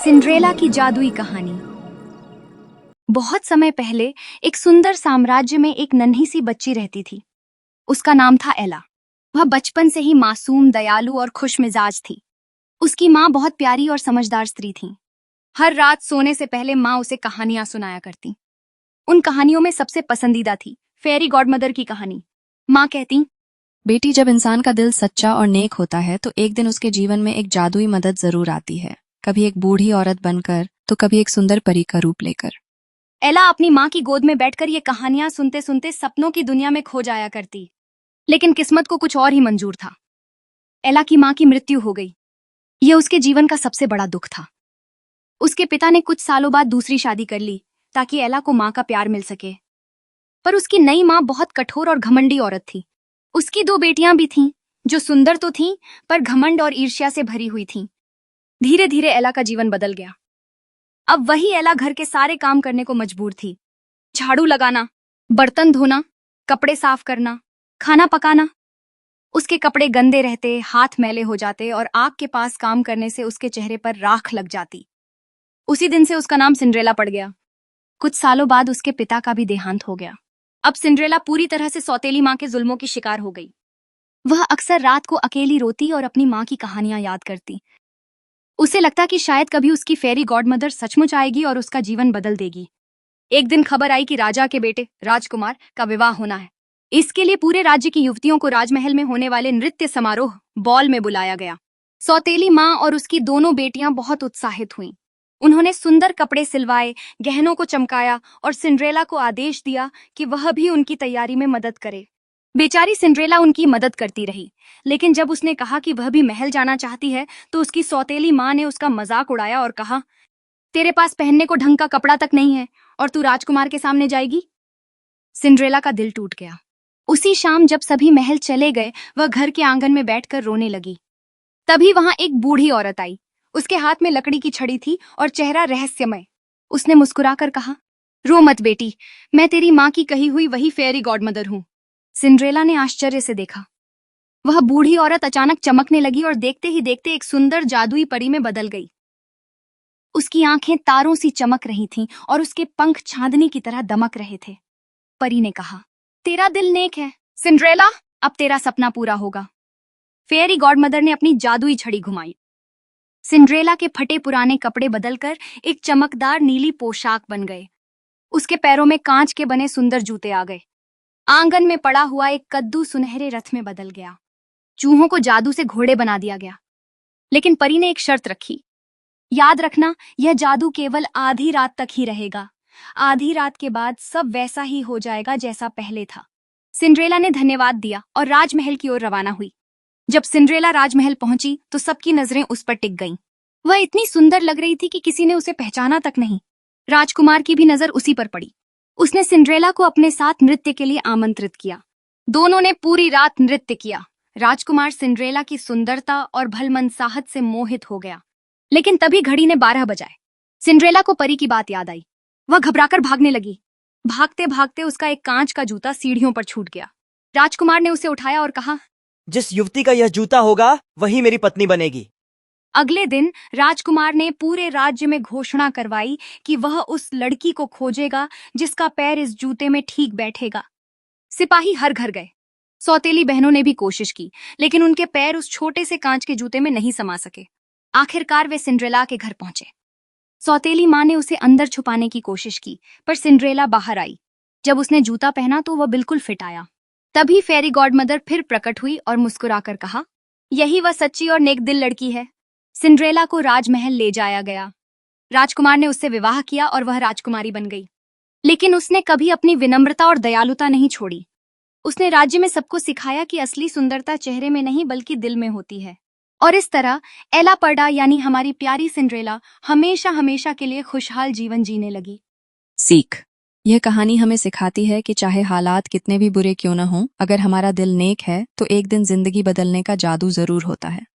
Cinderella की जादुई कहानी। बहुत समय पहले एक सुंदर साम्राज्य में एक नन्ही सी बच्ची रहती थी। उसका नाम था एला। वह बचपन से ही मासूम, दयालु और खुशमिजाज थी। उसकी माँ बहुत प्यारी और समझदार स्त्री थी। हर रात सोने से पहले माँ उसे कहानियां सुनाया करती। उन कहानियों में सबसे पसंदीदा थी फेरी गॉडमदर की कहानी। माँ कहती, बेटी, जब इंसान का दिल सच्चा और नेक होता है तो एक दिन उसके जीवन में एक जादुई मदद जरूर आती है। कभी एक बूढ़ी औरत बनकर तो कभी एक सुंदर परी का रूप लेकर। एला अपनी माँ की गोद में बैठकर ये कहानियां सुनते सुनते सपनों की दुनिया में खो जाया करती। लेकिन किस्मत को कुछ और ही मंजूर था। एला की माँ की मृत्यु हो गई। यह उसके जीवन का सबसे बड़ा दुख था। उसके पिता ने कुछ सालों बाद दूसरी शादी कर ली ताकि एला को माँ का प्यार मिल सके। पर उसकी नई माँ बहुत कठोर और घमंडी औरत थी। उसकी दो बेटियां भी थीं, जो सुंदर तो थीं, पर घमंड और ईर्ष्या से भरी हुई थीं। धीरे धीरे एला का जीवन बदल गया। अब वही एला घर के सारे काम करने को मजबूर थी। झाड़ू लगाना, बर्तन धोना, कपड़े साफ करना, खाना पकाना। उसके कपड़े गंदे रहते, हाथ मैले हो जाते और आग के पास काम करने से उसके चेहरे पर राख लग जाती। उसी दिन से उसका नाम सिंड्रेला पड़ गया। कुछ सालों बाद उसके पिता का भी देहांत हो गया। अब सिंड्रेला पूरी तरह से सौतेली माँ के जुल्मों की शिकार हो गई। वह अक्सर रात को अकेली रोती और अपनी माँ की कहानियां याद करती। उसे लगता कि शायद कभी उसकी फेरी गॉडमदर सचमुच आएगी और उसका जीवन बदल देगी। एक दिन खबर आई कि राजा के बेटे राजकुमार का विवाह होना है। इसके लिए पूरे राज्य की युवतियों को राजमहल में होने वाले नृत्य समारोह बॉल में बुलाया गया। सौतेली माँ और उसकी दोनों बेटियां बहुत उत्साहित हुईं। उन्होंने सुंदर कपड़े सिलवाए, गहनों को चमकाया और सिंड्रेला को आदेश दिया कि वह भी उनकी तैयारी में मदद करे। बेचारी सिंड्रेला उनकी मदद करती रही, लेकिन जब उसने कहा कि वह भी महल जाना चाहती है तो उसकी सौतेली माँ ने उसका मजाक उड़ाया और कहा, तेरे पास पहनने को ढंग का कपड़ा तक नहीं है और तू राजकुमार के सामने जाएगी। सिंड्रेला का दिल टूट गया। उसी शाम जब सभी महल चले गए, वह घर के आंगन में बैठकर रोने लगी। तभी वहां एक बूढ़ी औरत आई। उसके हाथ में लकड़ी की छड़ी थी और चेहरा रहस्यमय। उसने मुस्कुराकर कहा, रो मत बेटी, मैं तेरी माँ की कही हुई वही फेरी गॉडमदर हूँ। सिंड्रेला ने आश्चर्य से देखा। वह बूढ़ी औरत अचानक चमकने लगी और देखते ही देखते एक सुंदर जादुई परी में बदल गई। उसकी आंखें तारों सी चमक रही थीं और उसके पंख चांदनी की तरह दमक रहे थे। परी ने कहा, तेरा दिल नेक है सिंड्रेला, अब तेरा सपना पूरा होगा। फेरी गॉडमदर ने अपनी जादुई छड़ी घुमाई। सिंड्रेला के फटे पुराने कपड़े बदलकर एक चमकदार नीली पोशाक बन गए। उसके पैरों में कांच के बने सुंदर जूते आ गए। आंगन में पड़ा हुआ एक कद्दू सुनहरे रथ में बदल गया। चूहों को जादू से घोड़े बना दिया गया। लेकिन परी ने एक शर्त रखी, याद रखना, यह जादू केवल आधी रात तक ही रहेगा। आधी रात के बाद सब वैसा ही हो जाएगा जैसा पहले था। सिंड्रेला ने धन्यवाद दिया और राजमहल की ओर रवाना हुई। जब सिंड्रेला राजमहल पहुंची तो सबकी नजरें उस पर टिक गईं। वह इतनी सुंदर लग रही थी कि किसी ने उसे पहचाना तक नहीं। राजकुमार की भी नजर उसी पर पड़ी। उसने सिंड्रेला को अपने साथ नृत्य के लिए आमंत्रित किया। दोनों ने पूरी रात नृत्य किया। राजकुमार सिंड्रेला की सुंदरता और भलमनसाहत से मोहित हो गया। लेकिन तभी घड़ी ने 12 बजाए। सिंड्रेला को परी की बात याद आई। वह घबराकर भागने लगी। भागते भागते उसका एक कांच का जूता सीढ़ियों पर छूट गया। राजकुमार ने उसे उठाया और कहा, जिस युवती का यह जूता होगा वही मेरी पत्नी बनेगी। अगले दिन राजकुमार ने पूरे राज्य में घोषणा करवाई कि वह उस लड़की को खोजेगा जिसका पैर इस जूते में ठीक बैठेगा। सिपाही हर घर गए। सौतेली बहनों ने भी कोशिश की, लेकिन उनके पैर उस छोटे से कांच के जूते में नहीं समा सके। आखिरकार वे सिंड्रेला के घर पहुंचे। सौतेली माँ ने उसे अंदर छुपाने की कोशिश की, पर सिंड्रेला बाहर आई। जब उसने जूता पहना तो वह बिल्कुल फिट आया। तभी फेरी गॉडमदर फिर प्रकट हुई और मुस्कुराकर कहा, यही वह सच्ची और नेक दिल लड़की है। सिंड्रेला को राजमहल ले जाया गया। राजकुमार ने उससे विवाह किया और वह राजकुमारी बन गई। लेकिन उसने कभी अपनी विनम्रता और दयालुता नहीं छोड़ी। उसने राज्य में सबको सिखाया कि असली सुंदरता चेहरे में नहीं बल्कि दिल में होती है। और इस तरह एला पर्डा यानी हमारी प्यारी सिंड्रेला हमेशा हमेशा के लिए खुशहाल जीवन जीने लगी। सीख, यह कहानी हमें सिखाती है कि चाहे हालात कितने भी बुरे क्यों न हों, अगर हमारा दिल नेक है तो एक दिन जिंदगी बदलने का जादू जरूर होता है।